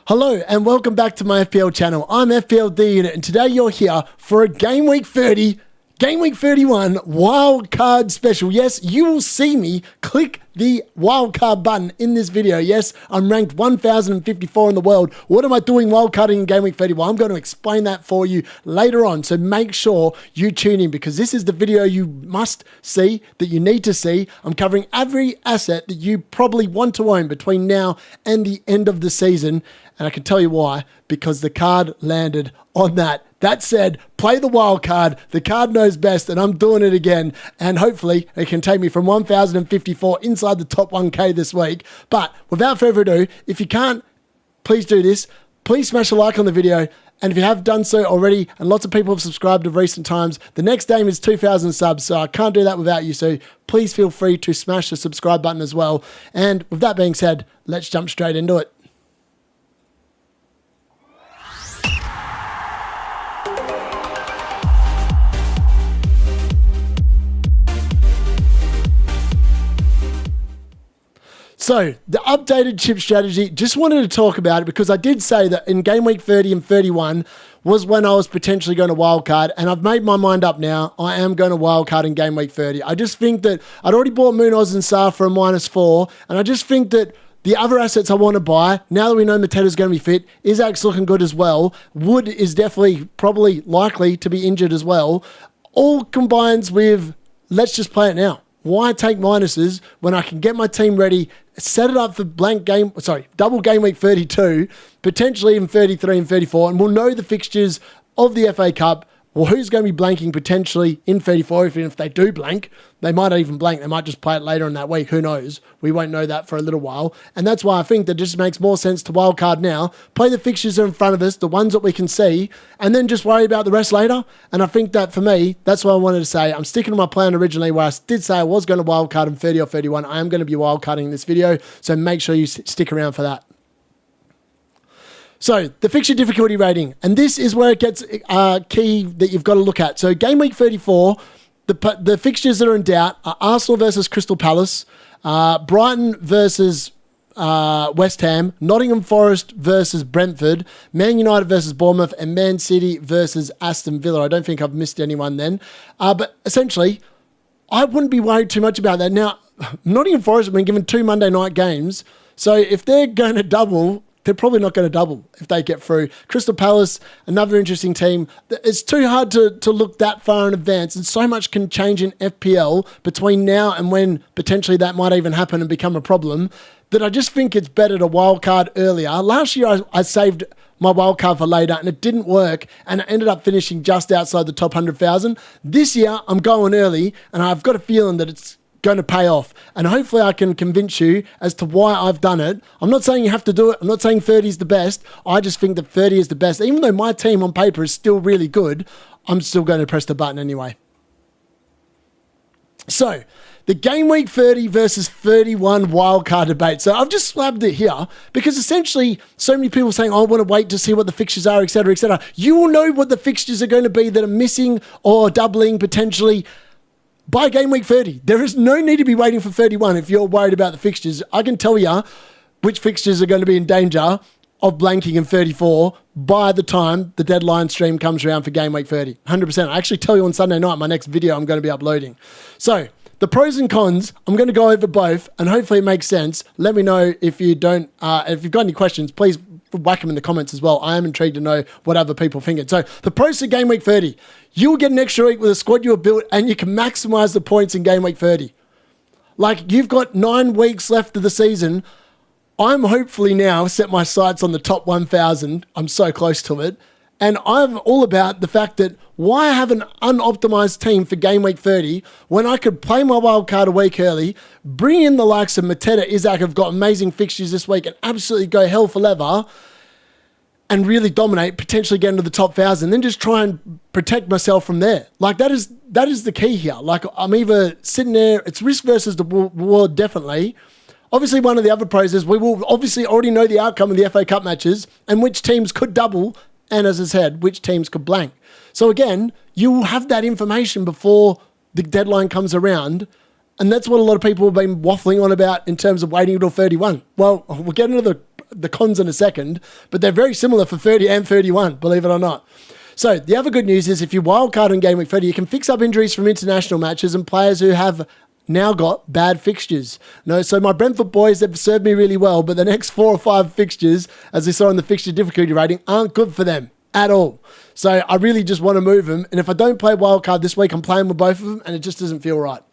Hello and welcome back to my FPL channel. I'm FPLD Unit and today you're here for a Game Week 30, Game Week 31 wildcard special. Yes, you will see me click the wildcard button in this video. Yes, I'm ranked 1054 in the world. What am I doing wildcarding in Game Week 30? Well, I'm going to explain that for you later on. So make sure you tune in because this is the video you must see, that you need to see. I'm covering every asset that you probably want to own between now and the end of the season. And I can tell you why, because the card landed on that. That said, play the wild card. The card knows best, and I'm doing it again. And hopefully, it can take me from 1,054 inside the top 1K this week. But without further ado, if you can't, please do this. Please smash a like on the video. And if you have done so already, and lots of people have subscribed in recent times, the next aim is 2,000 subs, so I can't do that without you. So please feel free to smash the subscribe button as well. And with that being said, let's jump straight into it. So, the updated chip strategy, just wanted to talk about it because I did say that in Game Week 30 and 31 was when I was potentially going to wildcard, and I've made my mind up now. I am going to wildcard in Game Week 30. I just think that I'd already bought Munoz and Sarr for a -4, and I just think that the other assets I want to buy, now that we know Mateta's going to be fit, Isak's looking good as well. Wood is definitely, probably likely to be injured as well. All combines with, let's just play it now. Why take minuses when I can get my team ready, set it up for double Game Week 32, potentially in 33 and 34, and we'll know the fixtures of the FA Cup. Well, who's going to be blanking potentially in 34? If they do blank, they might not even blank. They might just play it later in that week. Who knows? We won't know that for a little while. And that's why I think that just makes more sense to wildcard now. Play the fixtures that are in front of us, the ones that we can see, and then just worry about the rest later. And I think that for me, that's what I wanted to say. I'm sticking to my plan originally where I did say I was going to wildcard in 30 or 31. I am going to be wildcarding in this video. So make sure you stick around for that. So, the fixture difficulty rating, and this is where it gets key that you've got to look at. So, Game Week 34, the fixtures that are in doubt are Arsenal versus Crystal Palace, Brighton versus West Ham, Nottingham Forest versus Brentford, Man United versus Bournemouth, and Man City versus Aston Villa. I don't think I've missed anyone then. But essentially, I wouldn't be worried too much about that. Now, Nottingham Forest have been given 2 Monday night games, so if they're going to double, they're probably not going to double if they get through. Crystal Palace, another interesting team. It's too hard to look that far in advance, and so much can change in FPL between now and when potentially that might even happen and become a problem, that I just think it's better to wildcard earlier. Last year, I saved my wildcard for later, and it didn't work, and I ended up finishing just outside the top 100,000. This year, I'm going early, and I've got a feeling that it's going to pay off, and hopefully I can convince you as to why I've done it. I'm not saying you have to do it. I'm not saying 30 is the best. I just think that 30 is the best. Even though my team on paper is still really good, I'm still going to press the button anyway. So, the Game Week 30 versus 31 wildcard debate. So I've just slabbed it here because essentially so many people are saying, oh, I want to wait to see what the fixtures are, etc., etc. You will know what the fixtures are going to be that are missing or doubling potentially by Game Week 30. There is no need to be waiting for 31 if you're worried about the fixtures. I can tell you which fixtures are going to be in danger of blanking in 34 by the time the deadline stream comes around for Game Week 30. 100%. I actually tell you on Sunday night, my next video I'm going to be uploading. So, the pros and cons, I'm going to go over both, and hopefully it makes sense. Let me know if you don't, if you've got any questions, please whack them in the comments as well. I am intrigued to know what other people think. So, the pros to Game Week 30. You will get an extra week with a squad you have built, and you can maximize the points in Game Week 30. Like, you've got 9 weeks left of the season. I'm hopefully now set my sights on the top 1,000. I'm so close to it. And I'm all about the fact that why have an unoptimized team for Game Week 30 when I could play my wild card a week early, bring in the likes of Mateta, Isak have got amazing fixtures this week, and absolutely go hell for leather and really dominate, potentially get into the top 1,000, then just try and protect myself from there. Like, that is the key here. Like, I'm either sitting there, it's risk versus the reward, definitely. Obviously, one of the other pros is we will obviously already know the outcome of the FA Cup matches and which teams could double, and as I said, which teams could blank. So again, you will have that information before the deadline comes around, and that's what a lot of people have been waffling on about in terms of waiting until 31. Well, we'll get into the the cons in a second, but they're very similar for 30 and 31, believe it or not. So the other good news is if you wildcard on Game Week 30, you can fix up injuries from international matches and players who have now got bad fixtures. No, so my Brentford boys, they've served me really well, but the next 4 or 5 fixtures, as we saw in the fixture difficulty rating, aren't good for them at all. So I really just want to move them. And if I don't play wildcard this week, I'm playing with both of them, and it just doesn't feel right.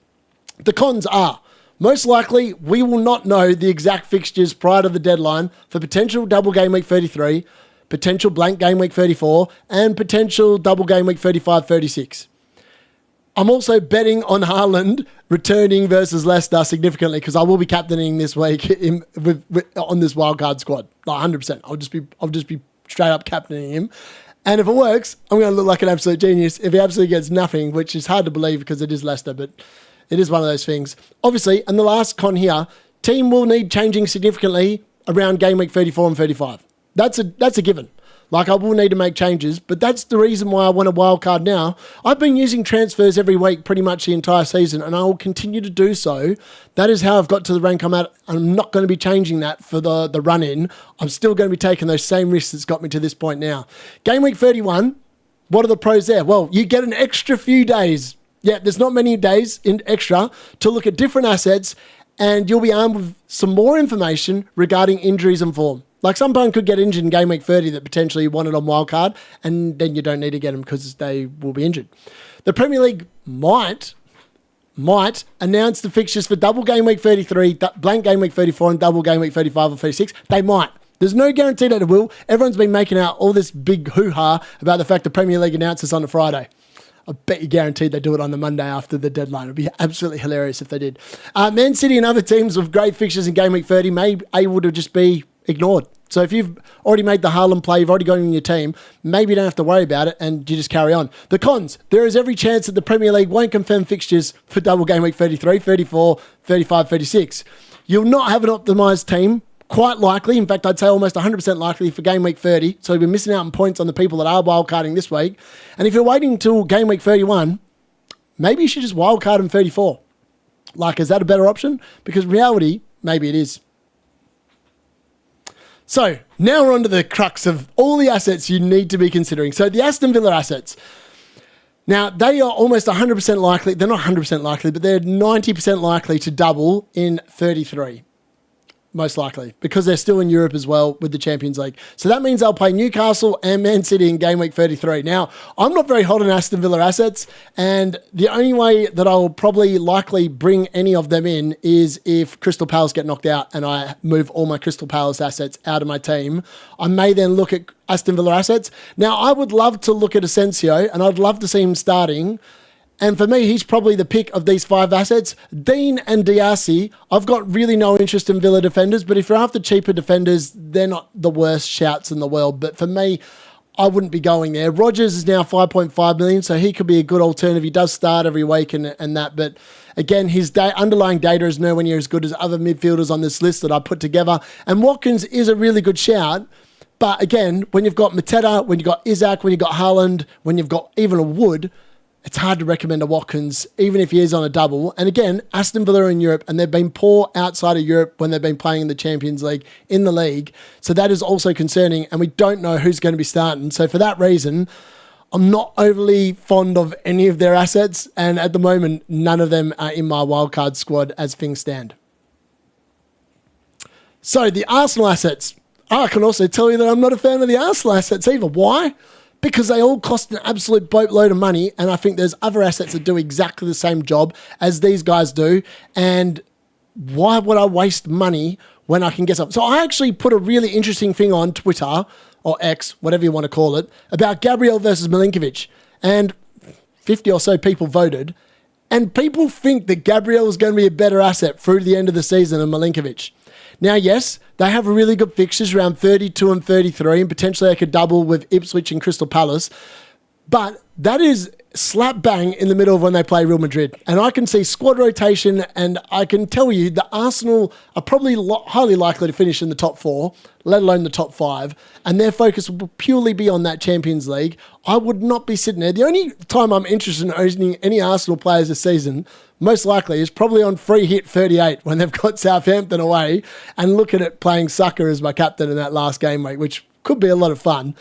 The cons are, most likely, we will not know the exact fixtures prior to the deadline for potential double game week 33, potential blank game week 34, and potential double game week 35-36. I'm also betting on Haaland returning versus Leicester significantly because I will be captaining this week on this wildcard squad. Like 100%. I'll just be straight up captaining him. And if it works, I'm going to look like an absolute genius. If he absolutely gets nothing, which is hard to believe because it is Leicester, but it is one of those things. Obviously, and the last con here, team will need changing significantly around game week 34 and 35. That's a given. Like, I will need to make changes, but that's the reason why I want a wild card now. I've been using transfers every week pretty much the entire season, and I will continue to do so. That is how I've got to the rank I'm at. I'm not going to be changing that for the run-in. I'm still going to be taking those same risks that's got me to this point now. Game week 31, what are the pros there? Well, you get an extra few days. Yeah, there's not many days in extra to look at different assets, and you'll be armed with some more information regarding injuries and form. Like, someone could get injured in game week 30 that potentially wanted on wildcard, and then you don't need to get them because they will be injured. The Premier League might announce the fixtures for double game week 33, blank game week 34, and double game week 35 or 36. They might. There's no guarantee that it will. Everyone's been making out all this big hoo-ha about the fact the Premier League announces on a Friday. I bet you guaranteed they do it on the Monday after the deadline. It would be absolutely hilarious if they did. Man City and other teams with great fixtures in game week 30 may able to just be ignored. So if you've already made the Haaland play, you've already got him in your team, maybe you don't have to worry about it and you just carry on. The cons, there is every chance that the Premier League won't confirm fixtures for double game week 33, 34, 35, 36. You'll not have an optimised team, quite likely. In fact, I'd say almost 100% likely for game week 30. So you'll be missing out on points on the people that are wildcarding this week. And if you're waiting until game week 31, maybe you should just wildcard in 34. Like, is that a better option? Because in reality, maybe it is. So now we're on to the crux of all the assets you need to be considering. So the Aston Villa assets. Now, they are almost 100% likely. They're not 100% likely, but they're 90% likely to double in 33. Most likely, because they're still in Europe as well with the Champions League. So that means they'll play Newcastle and Man City in game week 33. Now, I'm not very hot on Aston Villa assets, and the only way that I'll probably likely bring any of them in is if Crystal Palace get knocked out and I move all my Crystal Palace assets out of my team. I may then look at Aston Villa assets. Now, I would love to look at Asensio, and I'd love to see him starting. And for me, he's probably the pick of these 5 assets. Dean and Diassi, I've got really no interest in Villa defenders, but if you're after cheaper defenders, they're not the worst shouts in the world. But for me, I wouldn't be going there. Rodgers is now 5.5 million, so he could be a good alternative. He does start every week and that, but again, his underlying data is nowhere near as good as other midfielders on this list that I put together. And Watkins is a really good shout, but again, when you've got Mateta, when you've got Isaac, when you've got Haaland, when you've got even a Wood, it's hard to recommend a Watkins, even if he is on a double. And again, Aston Villa are in Europe, and they've been poor outside of Europe when they've been playing in the Champions League, in the league. So that is also concerning, and we don't know who's going to be starting. So for that reason, I'm not overly fond of any of their assets, and at the moment, none of them are in my wildcard squad as things stand. So the Arsenal assets. I can also tell you that I'm not a fan of the Arsenal assets either. Why? Because they all cost an absolute boatload of money, and I think there's other assets that do exactly the same job as these guys do, and why would I waste money when I can get something? So I actually put a really interesting thing on Twitter, or X, whatever you want to call it, about Gabriel versus Milinkovic, and 50 or so people voted, and people think that Gabriel is going to be a better asset through the end of the season than Milinkovic. Now, yes, they have really good fixtures around 32 and 33, and potentially they could double with Ipswich and Crystal Palace. But that is slap bang in the middle of when they play Real Madrid. And I can see squad rotation, and I can tell you that Arsenal are probably highly likely to finish in the top 4, let alone the top 5, and their focus will purely be on that Champions League. I would not be sitting there. The only time I'm interested in owning any Arsenal players this season, most likely, is probably on free hit 38 when they've got Southampton away, and look at it playing Saka as my captain in that last game week, which could be a lot of fun,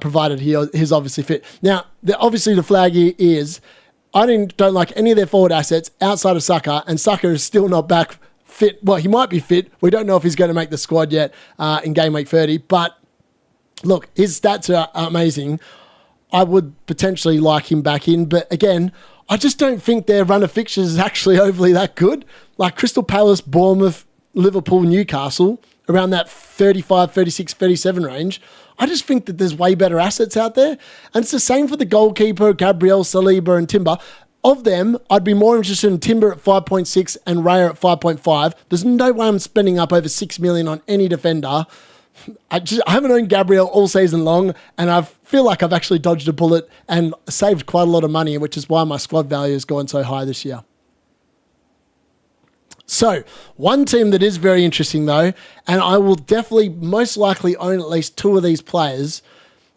provided he's obviously fit. Now, obviously the flag here is I don't like any of their forward assets outside of Saka, and Saka is still not back fit. Well, he might be fit. We don't know if he's going to make the squad yet in game week 30, but look, his stats are amazing. I would potentially like him back in, but again, I just don't think their run of fixtures is actually overly that good. Like Crystal Palace, Bournemouth, Liverpool, Newcastle, around that 35, 36, 37 range. I just think that there's way better assets out there. And it's the same for the goalkeeper, Gabriel, Saliba and Timber. Of them, I'd be more interested in Timber at 5.6 and Raya at 5.5. There's no way I'm spending up over 6 million on any defender. I haven't owned Gabriel all season long, and I feel like I've actually dodged a bullet and saved quite a lot of money, which is why my squad value has gone so high this year. So, one team that is very interesting though, and I will definitely most likely own at least 2 of these players,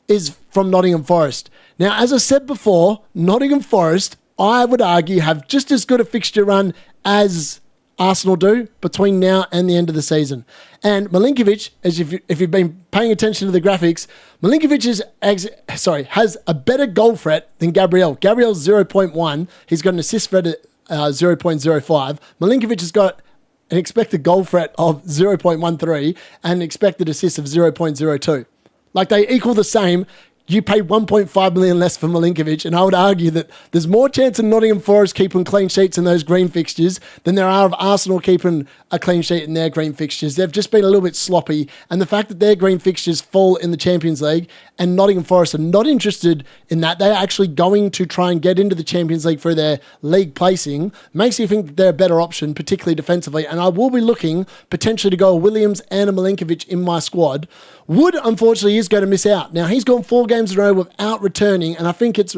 is from Nottingham Forest. Now, as I said before, Nottingham Forest, I would argue, have just as good a fixture run as Arsenal do between now and the end of the season. And Milinkovic, as if you've been paying attention to the graphics, Milinkovic has a better goal threat than Gabriel. Gabriel's 0.1. He's got an assist threat at 0.05. Milinkovic has got an expected goal threat of 0.13 and an expected assist of 0.02. Like, they equal the same. You pay 1.5 million less for Milinkovic, and I would argue that there's more chance of Nottingham Forest keeping clean sheets in those green fixtures than there are of Arsenal keeping a clean sheet in their green fixtures. They've just been a little bit sloppy, and the fact that their green fixtures fall in the Champions League and Nottingham Forest are not interested in that, they're actually going to try and get into the Champions League through their league placing, makes you think that they're a better option, particularly defensively, and I will be looking potentially to go a Williams and a Milinkovic in my squad. Wood, unfortunately, is going to miss out. Now, he's gone 4 games in a row without returning, and I think it's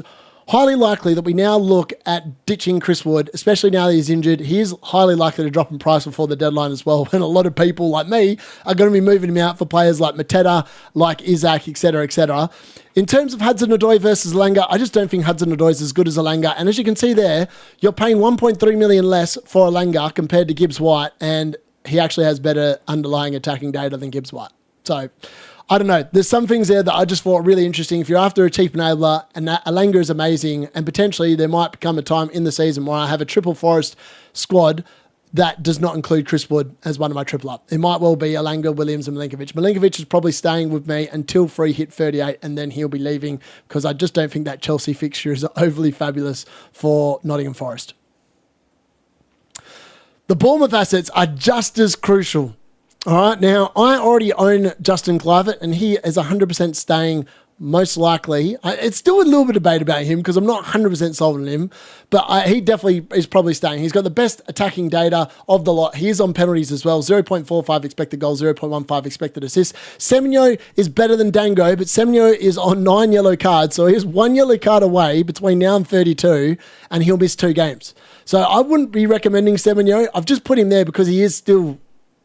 highly likely that we now look at ditching Chris Wood, especially now that he's injured. He is highly likely to drop in price before the deadline as well, when a lot of people like me are going to be moving him out for players like Mateta, like Isaac, etc., etc. In terms of Hudson-Odoi versus Elanga, I just don't think Hudson-Odoi is as good as Elanga, and as you can see there, you're paying 1.3 million less for Elanga compared to Gibbs-White, and he actually has better underlying attacking data than Gibbs-White. So, I don't know. There's some things there that I just thought really interesting. If you're after a cheap enabler, and Elanga is amazing, and potentially there might become a time in the season where I have a triple Forest squad that does not include Chris Wood as one of my triple up. It might well be Elanga, Williams, and Milinkovic. Milinkovic is probably staying with me until free hit 38, and then he'll be leaving because I just don't think that Chelsea fixture is overly fabulous for Nottingham Forest. The Bournemouth assets are just as crucial. All right, now, I already own Justin Kluivert, and he is 100% staying most likely. It's still a little bit of debate about him because I'm not 100% sold on him, but he definitely is probably staying. He's got the best attacking data of the lot. He is on penalties as well. 0.45 expected goals, 0.15 expected assists. Semenyo is better than Dango, but Semenyo is on 9 yellow cards, so he's 1 yellow card away between now and 32, and he'll miss 2 games. So I wouldn't be recommending Semenyo. I've just put him there because he is still,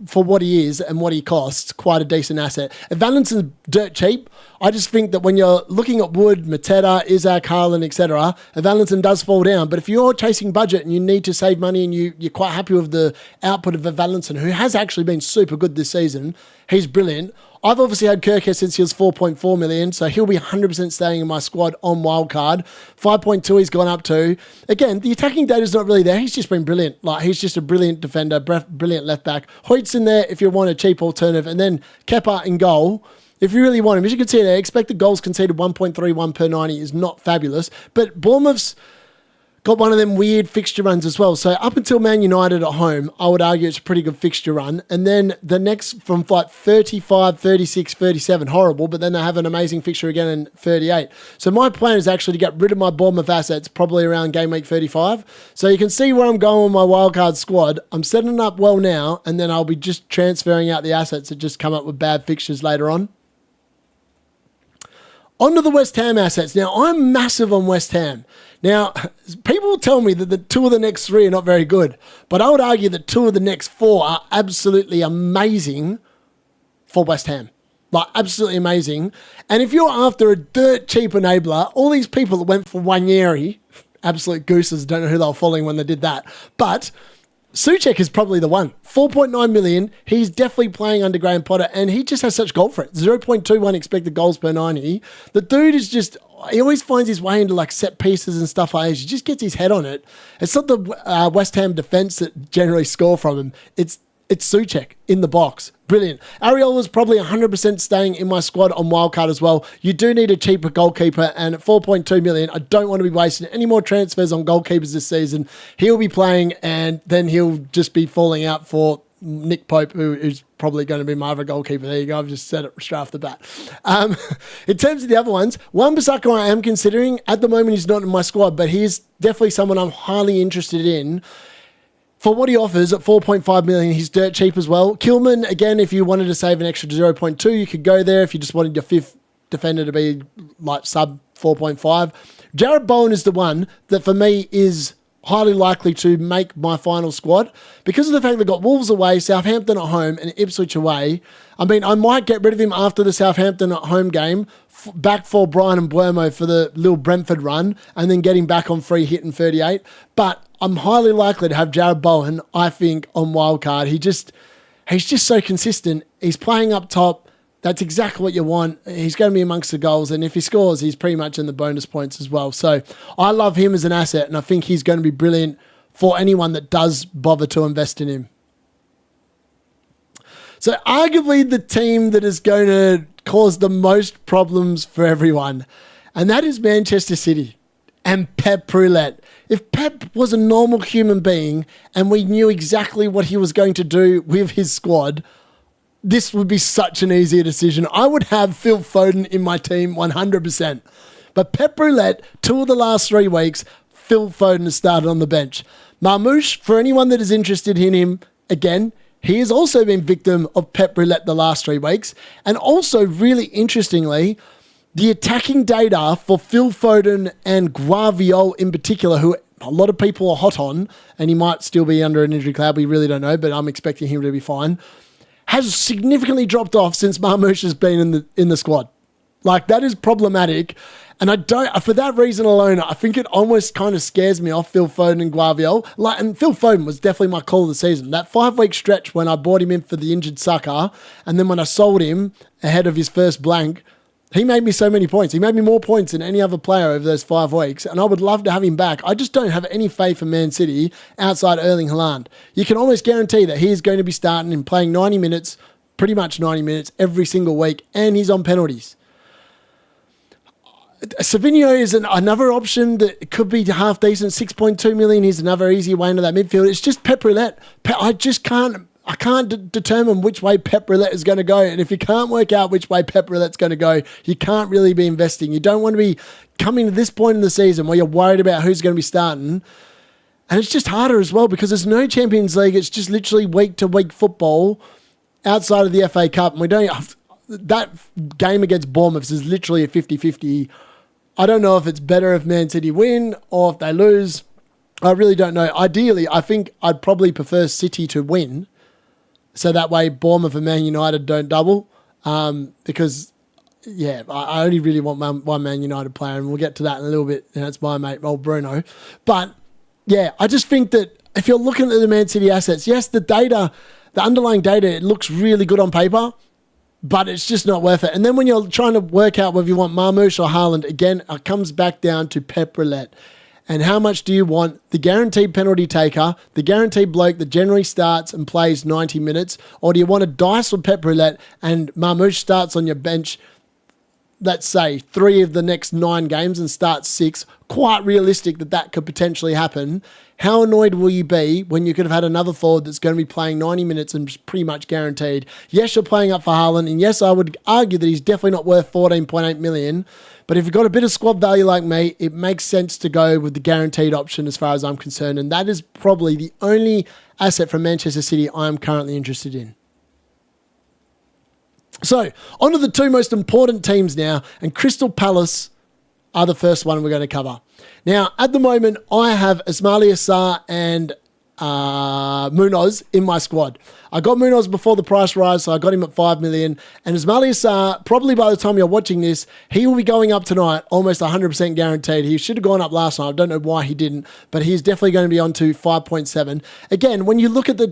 for what he is and what he costs, quite a decent asset. If Valenson's dirt cheap, I just think that when you're looking at Wood, Mateta, Isaac, Haaland, etc., Valenson does fall down. But if you're chasing budget and you need to save money and you're quite happy with the output of Valenson, who has actually been super good this season, he's brilliant. I've obviously had Kirk here since he was 4.4 million, so he'll be 100% staying in my squad on Wildcard. 5.2 he's gone up to. Again, the attacking data is not really there. He's just been brilliant. Like, he's just a brilliant defender, brilliant left back. Hoyt's in there if you want a cheap alternative, and then Kepa in goal. If you really want him, as you can see there, expected goals conceded 1.31 per 90 is not fabulous, but Bournemouth's got one of them weird fixture runs as well. So up until Man United at home, I would argue it's a pretty good fixture run. And then the next from like 35, 36, 37, horrible, but then they have an amazing fixture again in 38. So my plan is actually to get rid of my Bournemouth assets probably around game week 35. So you can see where I'm going with my wildcard squad. I'm setting it up well now, and then I'll be just transferring out the assets that just come up with bad fixtures later on. On to the West Ham assets. Now, I'm massive on West Ham. Now, people will tell me that the 2 of the next 3 are not very good, but I would argue that 2 of the next 4 are absolutely amazing for West Ham. Like, absolutely amazing. And if you're after a dirt cheap enabler, all these people that went for Wanyeri, absolute gooses, don't know who they were following when they did that, but Souček is probably the one. 4.9 million. He's definitely playing under Graham Potter, and he just has such goal threat. 0.21 expected goals per 90. The dude is just, he always finds his way into like set pieces and stuff like that. He just gets his head on it. It's not the West Ham defense that generally score from him. It's Souček in the box. Brilliant. Ariola's probably 100% staying in my squad on Wildcard as well. You do need a cheaper goalkeeper, and at 4.2 million, I don't want to be wasting any more transfers on goalkeepers this season. He'll be playing, and then he'll just be falling out for Nick Pope, who's probably going to be my other goalkeeper. There you go. I've just said it straight off the bat. In terms of the other ones, Wan-Bissaka I am considering. At the moment, he's not in my squad, but he's definitely someone I'm highly interested in. For what he offers at 4.5 million, he's dirt cheap as well. Kilman, again, if you wanted to save an extra 0.2, you could go there if you just wanted your 5th defender to be like sub 4.5. Jared Bowen is the one that for me is highly likely to make my final squad because of the fact they've got Wolves away, Southampton at home, and Ipswich away. I mean, I might get rid of him after the Southampton at home game, back for Brian and Buemo for the little Brentford run, and then get him back on free hit in 38. But I'm highly likely to have Jared Bowen, I think, on Wildcard. He's just so consistent. He's playing up top. That's exactly what you want. He's going to be amongst the goals, and if he scores, he's pretty much in the bonus points as well. So I love him as an asset, and I think he's going to be brilliant for anyone that does bother to invest in him. So arguably the team that is going to cause the most problems for everyone, and that is Manchester City and Pep Roulette. If Pep was a normal human being and we knew exactly what he was going to do with his squad, this would be such an easier decision. I would have Phil Foden in my team 100%. But Pep Roulette, 2 of the last 3 weeks, Phil Foden has started on the bench. Marmoush, for anyone that is interested in him, again, he has also been victim of Pep Roulette the last 3 weeks. And also, really interestingly, the attacking data for Phil Foden and Guardiola in particular, who a lot of people are hot on, and he might still be under an injury cloud, we really don't know, but I'm expecting him to be fine, has significantly dropped off since Marmoush has been in the squad. Like, that is problematic. And I don't, for that reason alone, I think it almost kind of scares me off Phil Foden and Guardiola. And Phil Foden was definitely my call of the season. That 5-week stretch when I bought him in for the injured Saka, and then when I sold him ahead of his first blank, he made me so many points. He made me more points than any other player over those 5 weeks, and I would love to have him back. I just don't have any faith in Man City outside Erling Haaland. You can almost guarantee that he's going to be starting and playing 90 minutes, pretty much 90 minutes every single week, and he's on penalties. Savinho is another option that could be half decent. 6.2 million. He's another easy way into that midfield. It's just Pep Roulette. I can't determine which way Pep Roulette is going to go. And if you can't work out which way Pep Roulette's going to go, you can't really be investing. You don't want to be coming to this point in the season where you're worried about who's going to be starting. And it's just harder as well because there's no Champions League. It's just literally week-to-week football outside of the FA Cup. And we don't have, that game against Bournemouth is literally a 50-50. I don't know if it's better if Man City win or if they lose. I really don't know. Ideally, I think I'd probably prefer City to win. So that way Bournemouth and Man United don't double. Because, yeah, I only really want one Man United player, and we'll get to that in a little bit. And that's my mate, old Bruno. But, yeah, I just think that if you're looking at the Man City assets, yes, the data, the underlying data, it looks really good on paper, but it's just not worth it. And then when you're trying to work out whether you want Marmoush or Haaland, again, it comes back down to Pep Roulette. And how much do you want the guaranteed penalty taker, the guaranteed bloke that generally starts and plays 90 minutes, or do you want to dice with Pep Roulette and Marmoush starts on your bench, let's say, 3 of the next 9 games and starts 6? Quite realistic that could potentially happen. How annoyed will you be when you could have had another forward that's going to be playing 90 minutes and pretty much guaranteed? Yes, you're playing up for Haaland, and yes, I would argue that he's definitely not worth 14.8 million. But if you've got a bit of squad value like me, it makes sense to go with the guaranteed option as far as I'm concerned. And that is probably the only asset from Manchester City I'm currently interested in. So, on to the two most important teams now, and Crystal Palace are the first one we're going to cover. Now, at the moment, I have Ismaila Sarr and Munoz in my squad. I got Munoz before the price rise, so I got him at 5 million. And Ismaila Sarr, probably by the time you're watching this, he will be going up tonight, almost 100% guaranteed. He should have gone up last night. I don't know why he didn't, but he's definitely going to be on to 5.7. Again, when you look at the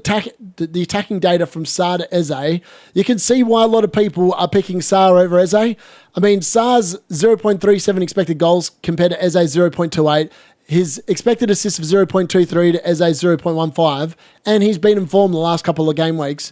attacking data from Sarr to Eze, you can see why a lot of people are picking Sarr over Eze. I mean, Sarr's 0.37 expected goals compared to Eze's 0.28. His expected assists of 0.23 to Eze's 0.15, and he's been in form the last couple of game weeks.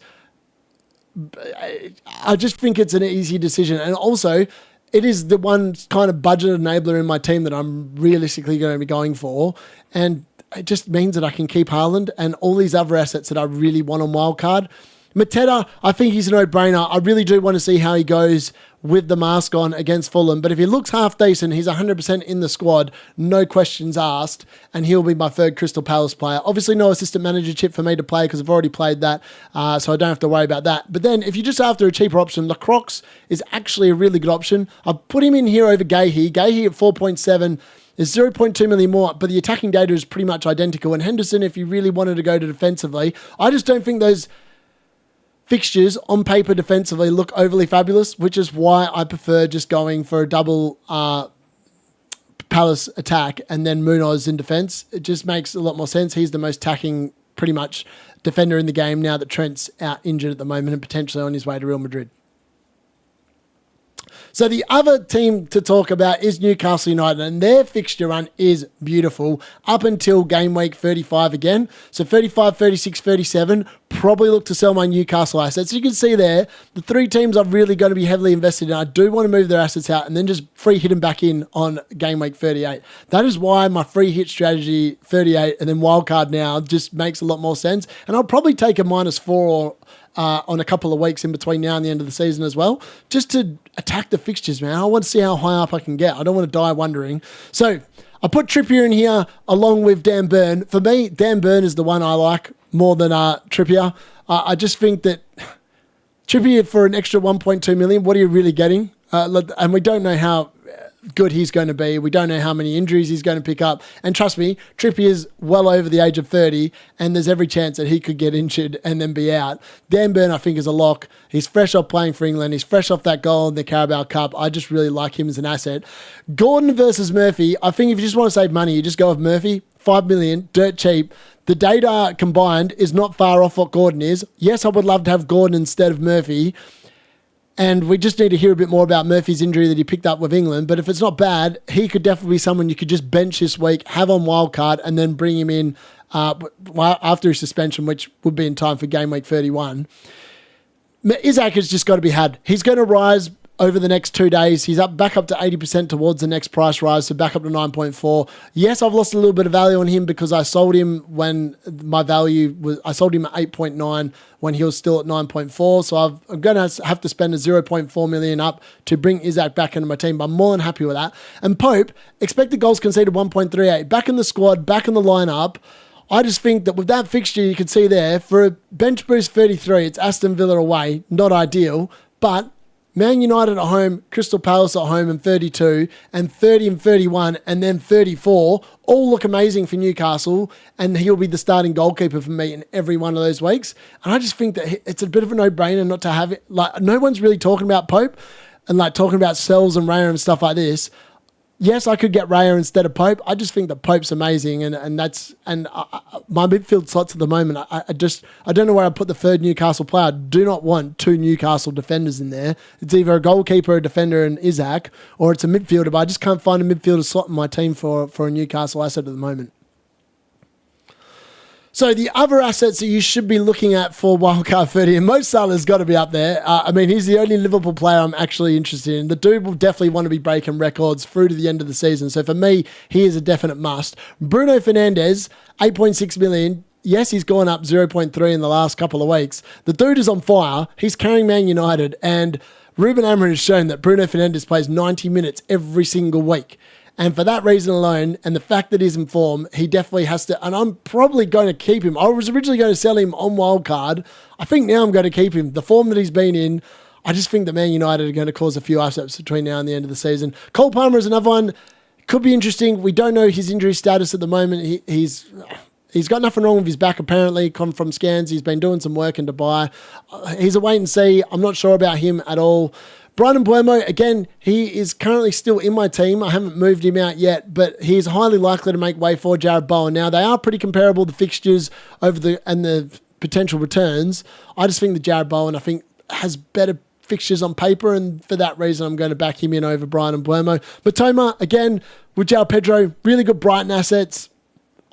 I just think it's an easy decision. And also, it is the one kind of budget enabler in my team that I'm realistically going to be going for. And it just means that I can keep Haaland and all these other assets that I really want on Wildcard. Mateta, I think he's a no-brainer. I really do want to see how he goes with the mask on against Fulham. But if he looks half decent, he's 100% in the squad, no questions asked, and he'll be my third Crystal Palace player. Obviously, no assistant manager chip for me to play because I've already played that, so I don't have to worry about that. But then, if you're just after a cheaper option, Lacroix is actually a really good option. I've put him in here over Gahey. Gahey at 4.7 is 0.2 million more, but the attacking data is pretty much identical. And Henderson, if you really wanted to go to defensively, I just don't think those fixtures on paper defensively look overly fabulous, which is why I prefer just going for a double Palace attack and then Munoz in defence. It just makes a lot more sense. He's the most attacking, pretty much, defender in the game now that Trent's out injured at the moment and potentially on his way to Real Madrid. So the other team to talk about is Newcastle United, and their fixture run is beautiful up until game week 35 again. So 35, 36, 37, probably look to sell my Newcastle assets. You can see there, the three teams I'm really going to be heavily invested in. I do want to move their assets out and then just free hit them back in on game week 38. That is why my free hit strategy 38 and then wildcard now just makes a lot more sense. And I'll probably take a -4 on a couple of weeks in between now and the end of the season as well, just to attack the fixtures, man. I want to see how high up I can get. I don't want to die wondering. So I put Trippier in here along with Dan Burn. For me, Dan Burn is the one I like more than Trippier. I just think that Trippier for an extra 1.2 million, what are you really getting? And we don't know how good he's going to be. We don't know how many injuries he's going to pick up. And trust me, Trippier's well over the age of 30, and there's every chance that he could get injured and then be out. Dan Burn, I think, is a lock. He's fresh off playing for England. He's fresh off that goal in the Carabao Cup. I just really like him as an asset. Gordon versus Murphy. I think if you just want to save money, you just go with Murphy. 5 million, dirt cheap. The data combined is not far off what Gordon is. Yes, I would love to have Gordon instead of Murphy. And we just need to hear a bit more about Murphy's injury that he picked up with England. But if it's not bad, he could definitely be someone you could just bench this week, have on wildcard, and then bring him in after his suspension, which would be in time for game week 31. Isak has just got to be had. He's going to rise over the next 2 days. He's back up to 80% towards the next price rise, so back up to 9.4. Yes, I've lost a little bit of value on him because I sold him when my value was, I sold him at 8.9 when he was still at 9.4. So I'm going to have to spend a 0.4 million up to bring Isak back into my team, but I'm more than happy with that. And Pope, expected goals conceded 1.38. Back in the squad, back in the lineup. I just think that with that fixture, you can see there, for a bench boost 33, it's Aston Villa away, not ideal, but Man United at home, Crystal Palace at home in 32, and 30 and 31, and then 34, all look amazing for Newcastle, and he'll be the starting goalkeeper for me in every one of those weeks. And I just think that it's a bit of a no-brainer not to have it. Like, no one's really talking about Pope and like talking about Sells and Raya and stuff like this. Yes, I could get Raya instead of Pope. I just think that Pope's amazing, and that's my midfield slots at the moment. I don't know where I put the third Newcastle player. I do not want two Newcastle defenders in there. It's either a goalkeeper, a defender, and Isak, or it's a midfielder. But I just can't find a midfielder slot in my team for a Newcastle asset at the moment. So the other assets that you should be looking at for Wildcard 30, and Mo Salah's got to be up there. I mean, he's the only Liverpool player I'm actually interested in. The dude will definitely want to be breaking records through to the end of the season. So for me, he is a definite must. Bruno Fernandes, 8.6 million. Yes, he's gone up 0.3 in the last couple of weeks. The dude is on fire. He's carrying Man United, and Ruben Amorim has shown that Bruno Fernandes plays 90 minutes every single week. And for that reason alone, and the fact that he's in form, he definitely has to, and I'm probably going to keep him. I was originally going to sell him on Wildcard. I think now I'm going to keep him. The form that he's been in, I just think that Man United are going to cause a few upsets between now and the end of the season. Cole Palmer is another one. Could be interesting. We don't know his injury status at the moment. He's got nothing wrong with his back, apparently. Come from scans, he's been doing some work in Dubai. He's a wait and see. I'm not sure about him at all. Brian Mbeumo, again, he is currently still in my team. I haven't moved him out yet, but he's highly likely to make way for Jared Bowen. Now, they are pretty comparable, the fixtures and the potential returns. I just think that Jared Bowen, I think, has better fixtures on paper, and for that reason, I'm going to back him in over Brian Mbeumo. Matoma, again, with João Pedro, really good Brighton assets.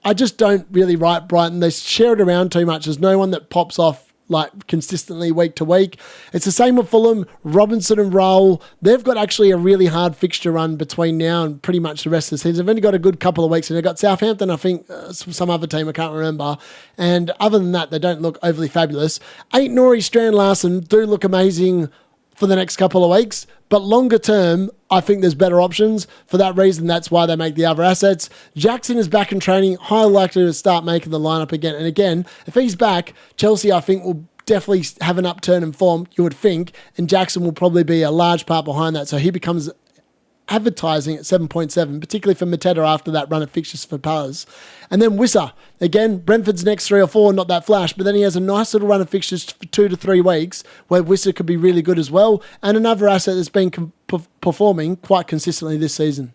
I just don't really write Brighton. They share it around too much. There's no one that pops off like consistently week to week. It's the same with Fulham, Robinson and Raul. They've got actually a really hard fixture run between now and pretty much the rest of the season. They've only got a good couple of weeks, and they've got Southampton, I think, some other team, I can't remember. And other than that, they don't look overly fabulous. Nori, Strand Larson do look amazing for the next couple of weeks, but longer term, I think there's better options. For that reason, that's why they make the other assets. Jackson is back in training, highly likely to start making the lineup again. And again, if he's back, Chelsea, I think, will definitely have an upturn in form, you would think, and Jackson will probably be a large part behind that. So he becomes advertising at 7.7, particularly for Mateta after that run of fixtures for Palace. And then Wissa, again, Brentford's next 3 or 4, not that flash, but then he has a nice little run of fixtures for 2 to 3 weeks where Wissa could be really good as well, and another asset that's been performing quite consistently this season.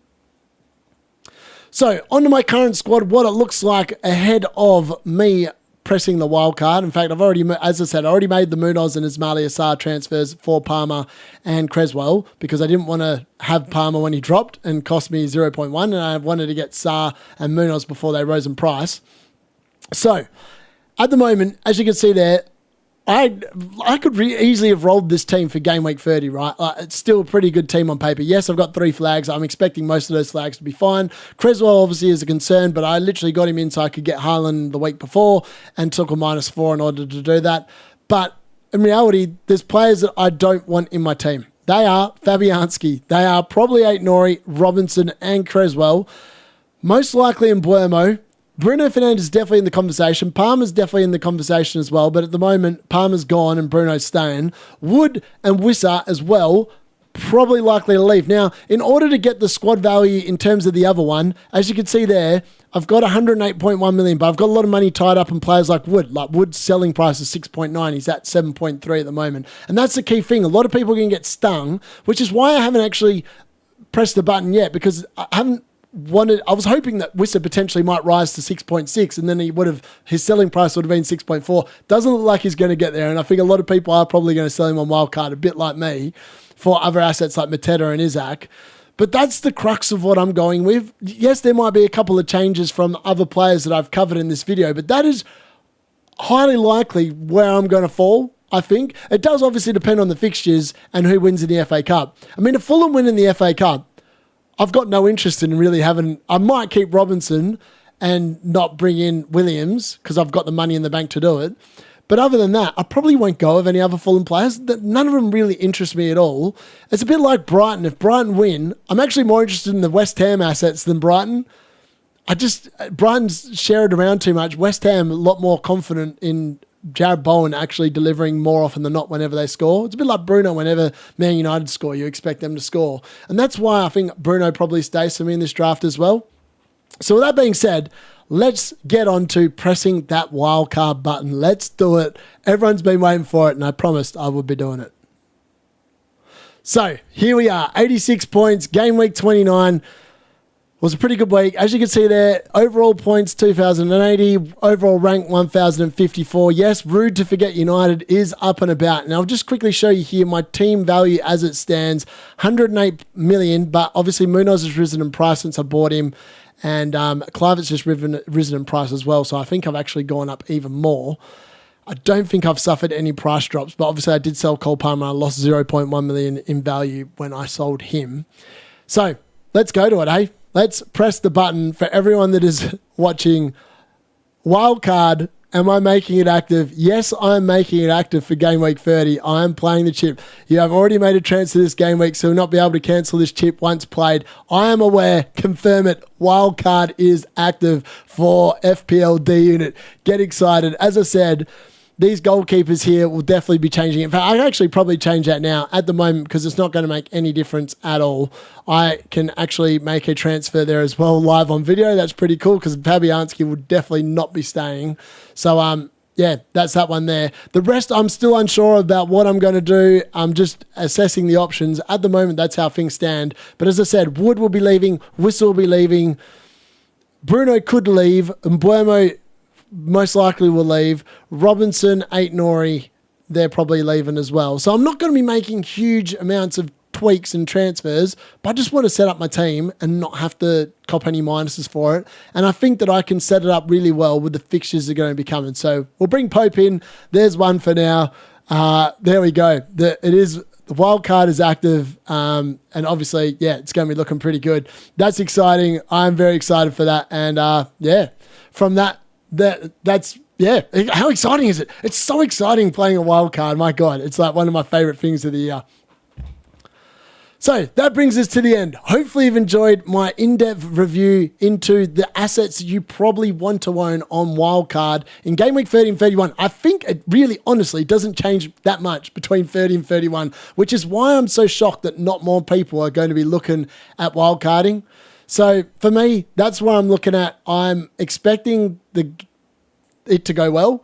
So, onto my current squad, what it looks like ahead of me pressing the wild card. In fact, as I said, I already made the Munoz and Ismail Assar transfers for Palmer and Creswell because I didn't want to have Palmer when he dropped and cost me 0.1, and I wanted to get Sarr and Munoz before they rose in price. So, at the moment, as you can see there, I could easily have rolled this team for Game Week 30, right? It's still a pretty good team on paper. Yes, I've got 3 flags. I'm expecting most of those flags to be fine. Creswell obviously is a concern, but I literally got him in so I could get Haaland the week before and took a -4 in order to do that. But in reality, there's players that I don't want in my team. They are Fabianski. They are probably Nori, Robinson, and Creswell. Most likely in Mbeumo. Bruno Fernandes is definitely in the conversation. Palmer's definitely in the conversation as well, but at the moment, Palmer's gone and Bruno's staying. Wood and Wissa as well, probably likely to leave. Now, in order to get the squad value in terms of the other one, as you can see there, I've got 108.1 million, but I've got a lot of money tied up in players like Wood. Like Wood's selling price is 6.9. He's at 7.3 at the moment. And that's the key thing. A lot of people are going to get stung, which is why I haven't actually pressed the button yet, because I was hoping that Wissa potentially might rise to 6.6, and then his selling price would have been 6.4. Doesn't look like he's going to get there, and I think a lot of people are probably going to sell him on Wildcard, a bit like me, for other assets like Mateta and Isaac. But that's the crux of what I'm going with. Yes, there might be a couple of changes from other players that I've covered in this video, but that is highly likely where I'm going to fall, I think. It does obviously depend on the fixtures and who wins in the FA Cup. I mean, if Fulham win in the FA Cup, I've got no interest in really having... I might keep Robinson and not bring in Williams because I've got the money in the bank to do it. But other than that, I probably won't go with any other Fulham players. None of them really interest me at all. It's a bit like Brighton. If Brighton win, I'm actually more interested in the West Ham assets than Brighton. Brighton's shared around too much. West Ham, a lot more confident in Jared Bowen actually delivering more often than not whenever they score. It's a bit like Bruno. Whenever Man United score, you expect them to score. And that's why I think Bruno probably stays for me in this draft as well. So with that being said, let's get on to pressing that wildcard button. Let's do it. Everyone's been waiting for it, and I promised I would be doing it. So here we are, 86 points, game week 29. Was a pretty good week. As you can see there, overall points 2,080, overall rank 1,054. Yes, rude to forget United is up and about. Now, I'll just quickly show you here my team value as it stands, 108 million, but obviously Munoz has risen in price since I bought him, and Kluivert's just risen in price as well, so I think I've actually gone up even more. I don't think I've suffered any price drops, but obviously I did sell Cole Palmer. I lost 0.1 million in value when I sold him. So, let's go to it, eh? Let's press the button for everyone that is watching. Wildcard, am I making it active? Yes, I'm making it active for Game Week 30. I am playing the chip. You have already made a transfer this game week, so you'll not be able to cancel this chip once played. I am aware. Confirm it. Wildcard is active for FPL D unit. Get excited. As I said, these goalkeepers here will definitely be changing. In fact, I actually probably change that now at the moment because it's not going to make any difference at all. I can actually make a transfer there as well live on video. That's pretty cool because Fabianski will definitely not be staying. So, yeah, that's that one there. The rest, I'm still unsure about what I'm going to do. I'm just assessing the options. At the moment, that's how things stand. But as I said, Wood will be leaving. Whistle will be leaving. Bruno could leave. And Buemo most likely will leave. Robinson, Aït-Nouri, they're probably leaving as well. So I'm not going to be making huge amounts of tweaks and transfers, but I just want to set up my team and not have to cop any minuses for it. And I think that I can set it up really well with the fixtures that are going to be coming. So we'll bring Pope in. There's one for now. There we go. The wild card is active. And obviously, yeah, it's going to be looking pretty good. That's exciting. I'm very excited for that. And yeah, from that's yeah. How exciting is it? It's so exciting playing a wild card. My God, it's like one of my favorite things of the year. So that brings us to the end. Hopefully you've enjoyed my in-depth review into the assets that you probably want to own on Wildcard in Game Week 30 and 31. I think it really, honestly, doesn't change that much between 30 and 31, which is why I'm so shocked that not more people are going to be looking at Wildcarding. So for me, that's what I'm looking at. I'm expecting it to go well.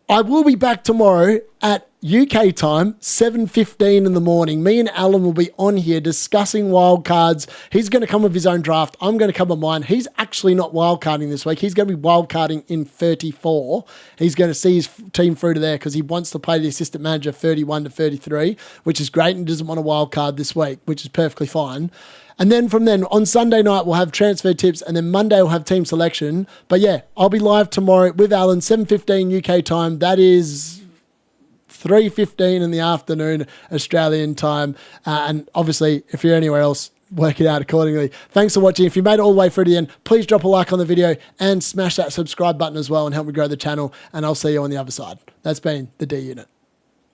I will be back tomorrow at UK time, 7:15 in the morning. Me and Alan will be on here discussing wildcards. He's going to come with his own draft. I'm going to come with mine. He's actually not wildcarding this week. He's going to be wildcarding in 34. He's going to see his team through to there because he wants to play the assistant manager 31 to 33, which is great, and doesn't want a wildcard this week, which is perfectly fine. And then from then, on Sunday night, we'll have transfer tips, and then Monday we'll have team selection. But yeah, I'll be live tomorrow with Alan, 7:15 UK time. That is 3:15 in the afternoon Australian time. And obviously, if you're anywhere else, work it out accordingly. Thanks for watching. If you made it all the way through to the end, please drop a like on the video and smash that subscribe button as well and help me grow the channel. And I'll see you on the other side. That's been the D Unit.